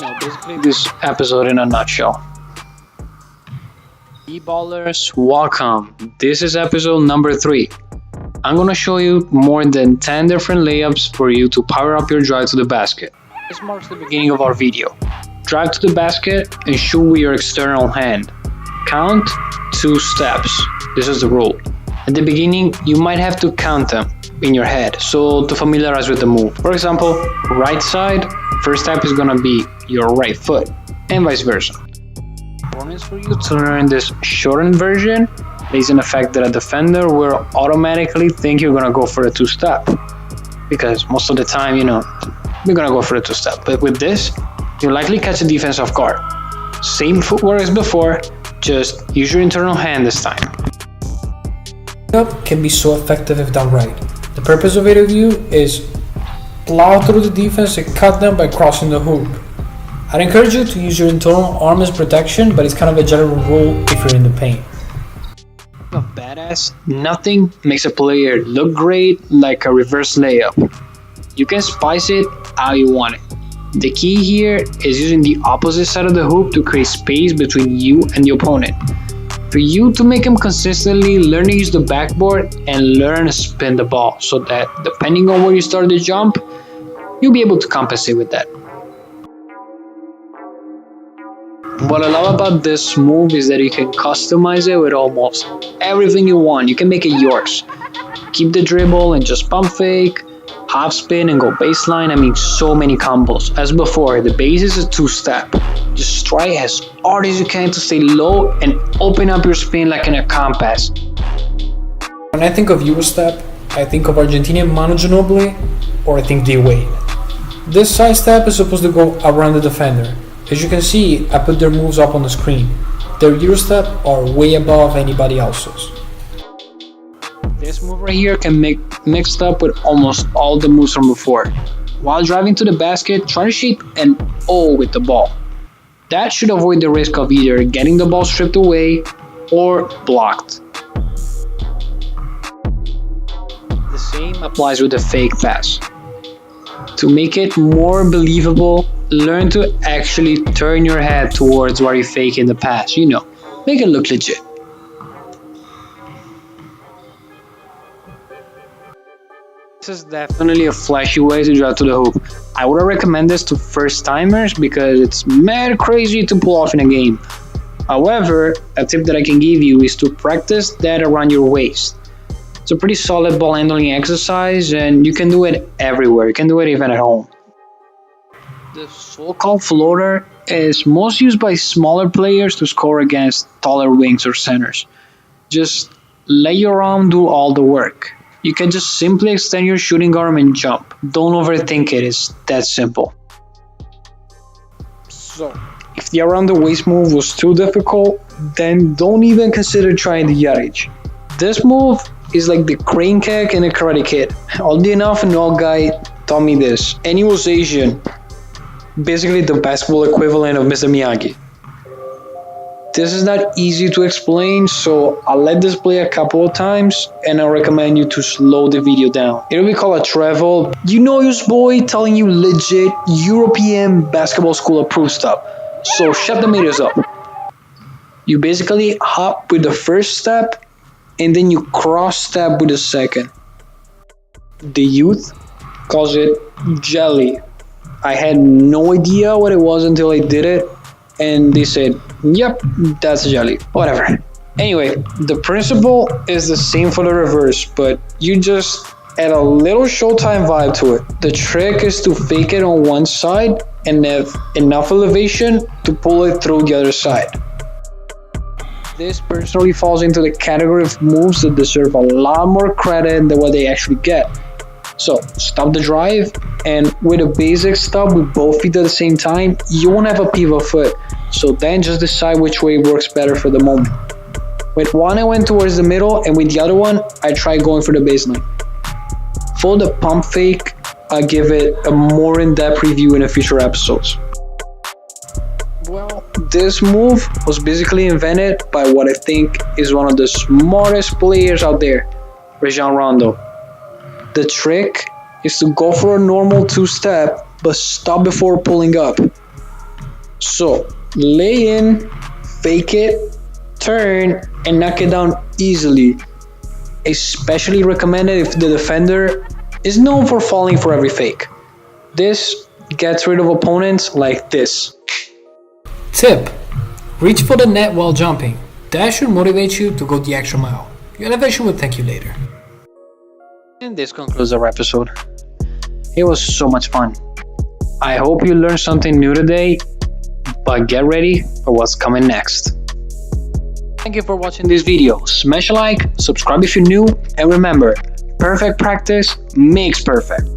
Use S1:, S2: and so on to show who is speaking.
S1: Now, basically, this episode in a nutshell. Ballers, welcome. This is episode number 3. I'm gonna show you more than 10 different layups for you to power up your drive to the basket. This marks the beginning of our video. Drive to the basket and shoot with your external hand. Count 2 steps. This is the rule. At the beginning, you might have to count them in your head, so to familiarize with the move. For example, right side, first step is gonna be your right foot, and vice versa. Bonus for you to learn this shortened version is in the fact that a defender will automatically think you're gonna go for a 2-step, because most of the time, you're gonna go for a 2-step. But with this, you'll likely catch a defense off guard. Same footwork as before, just use your internal hand this time.
S2: Up can be so effective if done right. The purpose of it is plow through the defense and cut them by crossing the hoop. I'd encourage you to use your internal arm as protection, but it's kind of a general rule if you're in the paint.
S1: A badass, nothing makes a player look great like a reverse layup. You can spice it how you want it. The key here is using the opposite side of the hoop to create space between you and the opponent. For you to make them consistently, learn to use the backboard and learn to spin the ball so that depending on where you start the jump, you'll be able to compensate with that. What I love about this move is that you can customize it with almost everything you want. You can make it yours. Keep the dribble and just pump fake, half spin and go baseline. So many combos. As before, the base is a 2-step. Just try as hard as you can to stay low and open up your spin like in a compass.
S2: When I think of Eurostep, I think of Argentinian Manu Ginobili, or I think D-Wade. This side step is supposed to go around the defender. As you can see, I put their moves up on the screen. Their Eurostep are way above anybody else's.
S1: This move right here can make mixed up with almost all the moves from before. While driving to the basket, try to shape an O with the ball. That should avoid the risk of either getting the ball stripped away or blocked. The same applies with the fake pass. To make it more believable, learn to actually turn your head towards where you're faking the pass. Make it look legit. This is definitely a flashy way to drive to the hoop. I wouldn't recommend this to first timers because it's mad crazy to pull off in a game. However, a tip that I can give you is to practice that around your waist. It's a pretty solid ball handling exercise and you can do it everywhere. You can do it even at home. The so-called floater is most used by smaller players to score against taller wings or centers. Just let your arm do all the work. You can just simply extend your shooting arm and jump. Don't overthink it, it's that simple. So, if the around the waist move was too difficult, then don't even consider trying the yardage. This move is like the crane kick in a Karate Kid. Oddly enough, an old guy taught me this, and he was Asian. Basically the basketball equivalent of Mr. Miyagi. This is not easy to explain, so I'll let this play a couple of times and I'll recommend you to slow the video down. It'll be called a travel. Your boy telling you legit European basketball school approved stuff. So shut the meters up. You basically hop with the first step and then you cross step with the second. The youth calls it jelly. I had no idea what it was until I did it. And they said, yep, that's jelly, whatever. Anyway, the principle is the same for the reverse, but you just add a little Showtime vibe to it. The trick is to fake it on one side and have enough elevation to pull it through the other side. This personally falls into the category of moves that deserve a lot more credit than what they actually get. So stop the drive, and with a basic stop with both feet at the same time, you won't have a pivot foot. So then just decide which way works better for the moment. With one I went towards the middle, and with the other one I tried going for the baseline. For the pump fake, I'll give it a more in-depth review in the future episodes. Well, this move was basically invented by what I think is one of the smartest players out there, Rajon Rondo. The trick is to go for a normal 2-step, but stop before pulling up. So lay in, fake it, turn, and knock it down easily. Especially recommended if the defender is known for falling for every fake. This gets rid of opponents like this.
S2: Tip: reach for the net while jumping. That should motivate you to go the extra mile. Your elevation will thank you later.
S1: And this concludes our episode. It was so much fun. I hope you learned something new today, but get ready for what's coming next. Thank you for watching this video. Smash a like, subscribe if you're new, and remember, perfect practice makes perfect.